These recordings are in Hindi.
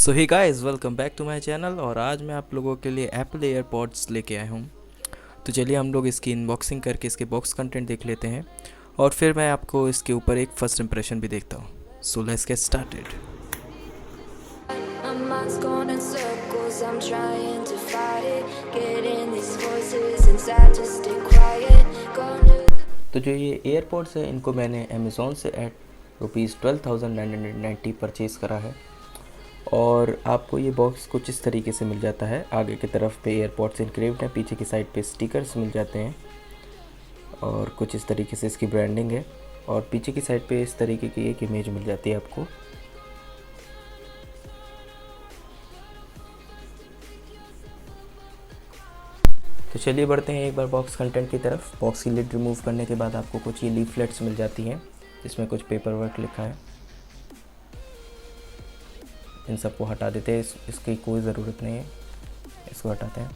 So hi guys, welcome back to my channel. और आज मैं आप लोगों के लिए एप्पल एयरपॉड्स लेके आया हूँ। तो चलिए हम लोग इसकी अनबॉक्सिंग करके इसके बॉक्स कंटेंट देख लेते हैं और फिर मैं आपको इसके ऊपर एक फर्स्ट इंप्रेशन भी देखता हूँ। So let's get started. My mind's going in circles, I'm trying to fight it. Getting these voices inside to stay quiet. Gonna तो जो ये एयरपॉड्स है इनको मैंने अमेज़ोन से एट ₹12,990 परचेज़ करा है। और आपको ये बॉक्स कुछ इस तरीके से मिल जाता है। आगे की तरफ पे एयरपॉड्स इनक्रेव्ड हैं, पीछे की साइड पे स्टिकर्स मिल जाते हैं और कुछ इस तरीके से इसकी ब्रांडिंग है। और पीछे की साइड पे इस तरीके की एक इमेज मिल जाती है आपको। तो चलिए बढ़ते हैं एक बार बॉक्स कंटेंट की तरफ। बॉक्स की लिड रिमूव करने के बाद आपको कुछ ये लीफलेट्स मिल जाती हैं जिसमें कुछ पेपर वर्क लिखा है। इन सबको हटा देते हैं, इसकी कोई ज़रूरत नहीं है, इसको हटाते हैं।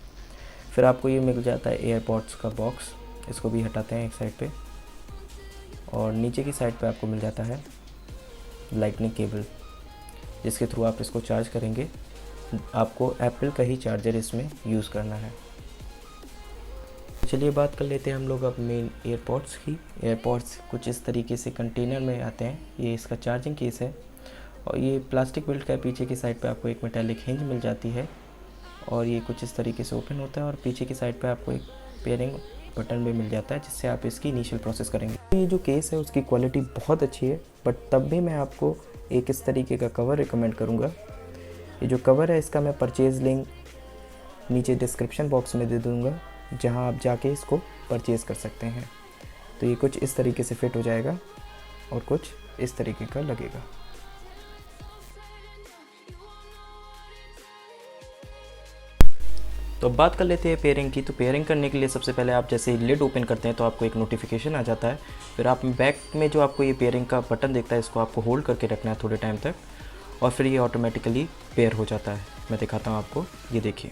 फिर आपको ये मिल जाता है एयरपॉड्स का बॉक्स, इसको भी हटाते हैं एक साइड पे। और नीचे की साइड पे आपको मिल जाता है लाइटनिंग केबल, जिसके थ्रू आप इसको चार्ज करेंगे। आपको एप्पल का ही चार्जर इसमें यूज़ करना है। चलिए बात कर लेते हैं हम लोग अब मेन एयरपॉड्स की। एयरपॉड्स कुछ इस तरीके से कंटेनर में आते हैं। ये इसका चार्जिंग केस है और ये प्लास्टिक बिल्ड का है। पीछे की साइड पे आपको एक मेटालिक हिंज मिल जाती है और ये कुछ इस तरीके से ओपन होता है। और पीछे की साइड पे आपको एक पेयरिंग बटन भी मिल जाता है जिससे आप इसकी इनिशियल प्रोसेस करेंगे। ये जो केस है उसकी क्वालिटी बहुत अच्छी है, बट तब भी मैं आपको एक इस तरीके का कवर रिकमेंड करूँगा। ये जो कवर है इसका मैं परचेज़ लिंक नीचे डिस्क्रिप्शन बॉक्स में दे दूँगा, जहाँ आप जाके इसको परचेज़ कर सकते हैं। तो ये कुछ इस तरीके से फिट हो जाएगा और कुछ इस तरीके का लगेगा। तो अब बात कर लेते हैं पेयरिंग की। तो पेयरिंग करने के लिए सबसे पहले आप जैसे ही लिड ओपन करते हैं तो आपको एक नोटिफिकेशन आ जाता है। फिर आप बैक में जो आपको ये पेयरिंग का बटन दिखता है इसको आपको होल्ड करके रखना है थोड़े टाइम तक और फिर ये ऑटोमेटिकली पेयर हो जाता है। मैं दिखाता हूँ आपको, ये देखिए,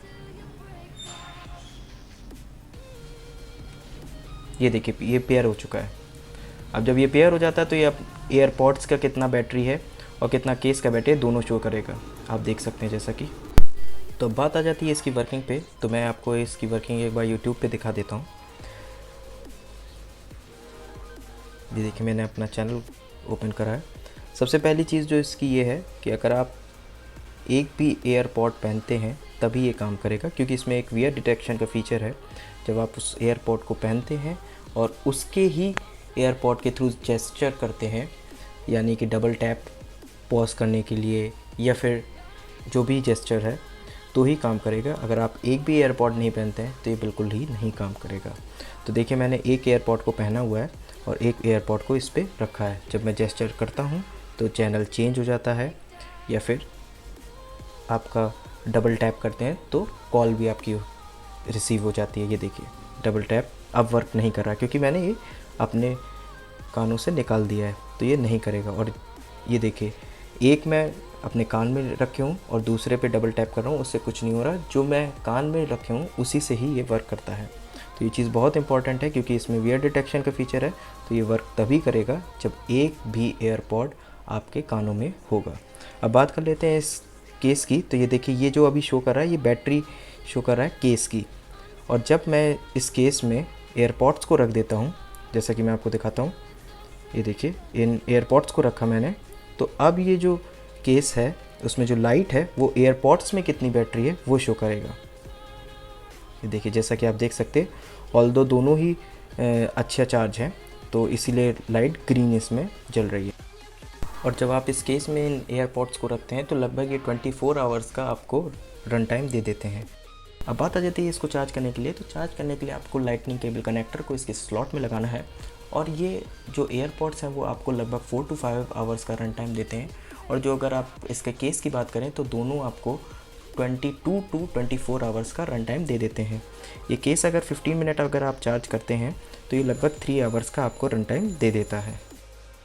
ये देखिए ये पेयर हो चुका है। अब जब ये पेयर हो जाता है तो ये अब एयरपॉड्स का कितना बैटरी है और कितना केस का बैटरी है दोनों शो करेगा, आप देख सकते हैं जैसा कि। तो अब बात आ जाती है इसकी वर्किंग पे। तो मैं आपको इसकी वर्किंग एक बार यूट्यूब पे दिखा देता हूँ। ये देखिए मैंने अपना चैनल ओपन करा है। सबसे पहली चीज़ जो इसकी ये है कि अगर आप एक भी एयरपॉड पहनते हैं तभी ये काम करेगा, क्योंकि इसमें एक वियर डिटेक्शन का फ़ीचर है। जब आप उस एयरपॉड को पहनते हैं और उसके ही एयरपॉड के थ्रू जेस्चर करते हैं, यानी कि डबल टैप पॉज करने के लिए या फिर जो भी जेस्चर है, तो ही काम करेगा। अगर आप एक भी एयरपॉड नहीं पहनते हैं तो ये बिल्कुल ही नहीं काम करेगा। तो देखिए मैंने एक एयरपॉड को पहना हुआ है और एक एयरपॉड को इस पर रखा है। जब मैं जेस्चर करता हूँ तो चैनल चेंज हो जाता है, या फिर आपका डबल टैप करते हैं तो कॉल भी आपकी रिसीव हो जाती है। ये देखिए डबल टैप अब वर्क नहीं कर रहा क्योंकि मैंने ये अपने कानों से निकाल दिया है, तो ये नहीं करेगा। और ये देखिए एक मैं अपने कान में रखे हूँ और दूसरे पे डबल टैप कर रहा हूँ, उससे कुछ नहीं हो रहा। जो मैं कान में रखे हूँ उसी से ही ये वर्क करता है। तो ये चीज़ बहुत इंपॉर्टेंट है क्योंकि इसमें वियर डिटेक्शन का फीचर है। तो ये वर्क तभी करेगा जब एक भी एयरपॉड आपके कानों में होगा। अब बात कर लेते हैं इस केस की। तो ये देखिए ये जो अभी शो कर रहा है ये बैटरी शो कर रहा है केस की। और जब मैं इस केस में एयरपॉड्स को रख देता हूँ, जैसा कि मैं आपको दिखाता हूँ, ये देखिए इन एयरपॉड्स को रखा मैंने, तो अब ये जो केस है उसमें जो लाइट है वो एयरपॉड्स में कितनी बैटरी है वो शो करेगा। ये देखिए जैसा कि आप देख सकते हैं, ऑल्दो दोनों ही अच्छा चार्ज है तो इसीलिए लाइट ग्रीन इसमें जल रही है। और जब आप इस केस में इन एयरपॉड्स को रखते हैं तो लगभग ये 24 आवर्स का आपको रन टाइम दे देते हैं। अब बात आ जाती है इसको चार्ज करने के लिए। तो चार्ज करने के लिए आपको लाइटनिंग केबल कनेक्टर को इसके स्लॉट में लगाना है। और ये जो एयरपॉड्स हैं वो आपको लगभग 4 to 5 आवर्स का रन टाइम देते हैं। और जो अगर आप इसके केस की बात करें तो दोनों आपको 22 to 24 आवर्स का रन टाइम दे देते हैं। ये केस अगर 15 मिनट अगर आप चार्ज करते हैं तो ये लगभग 3 आवर्स का आपको रन टाइम दे देता है।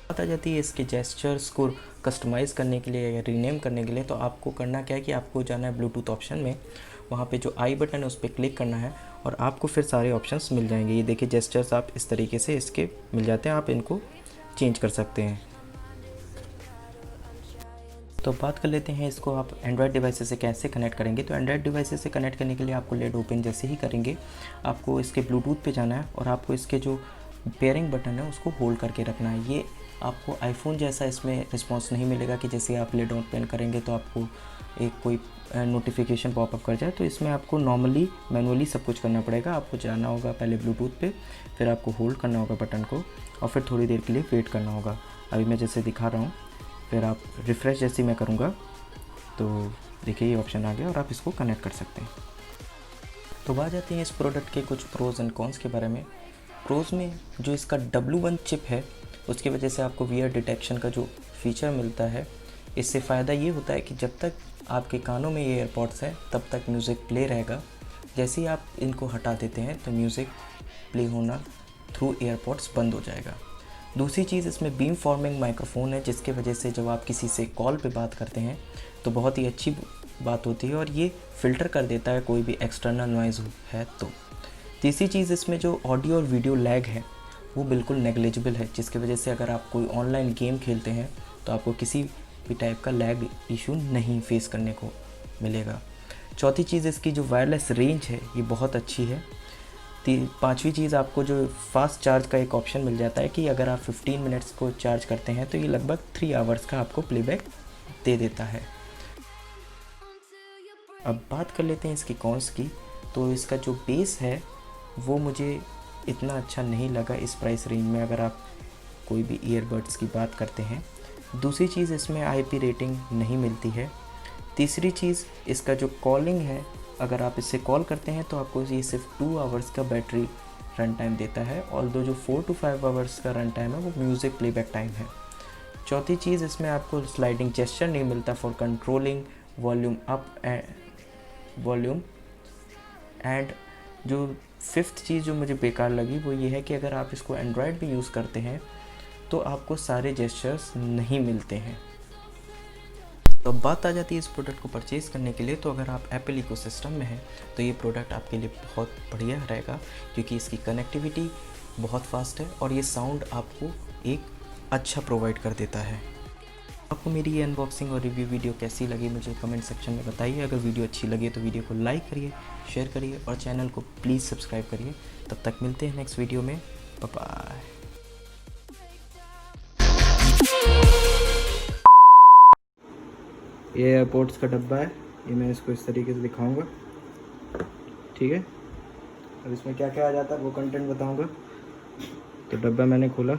बात आ जाती है इसके जेस्चर्स को कस्टमाइज़ करने के लिए या रीनेम करने के लिए। तो आपको करना क्या है कि आपको जाना है ब्लूटूथ ऑप्शन में, वहाँ पे जो आई बटन है उस पर क्लिक करना है और आपको फिर सारे ऑप्शंस मिल जाएंगे। ये देखिए जेस्चर्स आप इस तरीके से इसके मिल जाते हैं, आप इनको चेंज कर सकते हैं। तो बात कर लेते हैं इसको आप एंड्रॉयड डिवाइसेस से कैसे कनेक्ट करेंगे। तो एंड्रॉयड डिवाइसेस से कनेक्ट करने के लिए आपको लेड ओपन जैसे ही करेंगे आपको इसके ब्लूटूथ पे जाना है और आपको इसके जो पेयरिंग बटन है उसको होल्ड करके रखना है। ये आपको आईफोन जैसा इसमें रिस्पांस नहीं मिलेगा कि जैसे आप लेड ओपन करेंगे तो आपको एक कोई नोटिफिकेशन पॉपअप कर जाए। तो इसमें आपको नॉर्मली मैनुअली सब कुछ करना पड़ेगा। आपको जाना होगा पहले ब्लूटूथ पे, फिर आपको होल्ड करना होगा बटन को और फिर थोड़ी देर के लिए वेट करना होगा। अभी मैं जैसे दिखा रहा हूँ, फिर आप रिफ़्रेश जैसे मैं करूँगा तो देखिए ये ऑप्शन आ गया और आप इसको कनेक्ट कर सकते हैं। तो बात जाती है इस प्रोडक्ट के कुछ प्रोज़ एंड कॉन्स के बारे में। प्रोज़ में जो इसका W1 चिप है उसकी वजह से आपको वीयर डिटेक्शन का जो फीचर मिलता है, इससे फ़ायदा ये होता है कि जब तक आपके कानों में ये एयरपॉड्स हैं तब तक म्यूज़िक प्ले रहेगा। जैसे ही आप इनको हटा देते हैं तो म्यूज़िक प्ले होना थ्रू एयरपॉड्स बंद हो जाएगा। दूसरी चीज़, इसमें बीम फॉर्मिंग माइक्रोफोन है जिसके वजह से जब आप किसी से कॉल पे बात करते हैं तो बहुत ही अच्छी बात होती है और ये फ़िल्टर कर देता है कोई भी एक्सटर्नल नॉइज़ है तो। तीसरी चीज़, इसमें जो ऑडियो और वीडियो लैग है वो बिल्कुल नेग्लिजिबल है, जिसकी वजह से अगर आप कोई ऑनलाइन गेम खेलते हैं तो आपको किसी भी टाइप का लैग इशू नहीं फेस करने को मिलेगा। चौथी चीज़, इसकी जो वायरलेस रेंज है ये बहुत अच्छी है। पांचवी चीज़, आपको जो फास्ट चार्ज का एक ऑप्शन मिल जाता है कि अगर आप 15 मिनट्स को चार्ज करते हैं तो ये लगभग 3 आवर्स का आपको प्लेबैक दे देता है। अब बात कर लेते हैं इसकी कॉन्स की। तो इसका जो बेस है वो मुझे इतना अच्छा नहीं लगा इस प्राइस रेंज में अगर आप कोई भी ईयरबड्स की बात करते हैं। दूसरी चीज़, इसमें IP रेटिंग नहीं मिलती है। तीसरी चीज़, इसका जो कॉलिंग है अगर आप इससे कॉल करते हैं तो आपको ये सिर्फ 2 आवर्स का बैटरी रन टाइम देता है, और जो 4 to 5 आवर्स का रन टाइम है वो म्यूज़िक प्लेबैक टाइम है। चौथी चीज़, इसमें आपको स्लाइडिंग जेस्चर नहीं मिलता for controlling volume up volume. And जो फिफ्थ चीज़ जो मुझे बेकार लगी वो ये है कि अगर आप इसको एंड्रॉयड भी यूज़ करते हैं तो आपको सारे जेस्चर्स नहीं मिलते हैं। तो अब बात आ जाती है इस प्रोडक्ट को परचेज़ करने के लिए। तो अगर आप एप्पल इकोसिस्टम में हैं तो ये प्रोडक्ट आपके लिए बहुत बढ़िया रहेगा क्योंकि इसकी कनेक्टिविटी बहुत फास्ट है और ये साउंड आपको एक अच्छा प्रोवाइड कर देता है। आपको मेरी ये अनबॉक्सिंग और रिव्यू वीडियो कैसी लगी मुझे कमेंट सेक्शन में बताइए। अगर वीडियो अच्छी लगे तो वीडियो को लाइक करिए, शेयर करिए और चैनल को प्लीज़ सब्सक्राइब करिए। तब तक मिलते हैं नेक्स्ट वीडियो में। Bye bye. ये एयरपोर्ट्स का डब्बा है, ये मैं इसको इस तरीके से दिखाऊंगा, ठीक है। अब इसमें क्या क्या आ जाता है वो कंटेंट बताऊंगा। तो डब्बा मैंने खोला,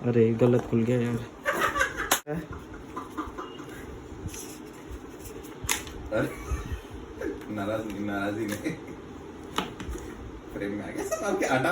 अरे गलत खुल गया यार। नाराज़गी नहीं, फ्रेम में आ गया सब आपके आटा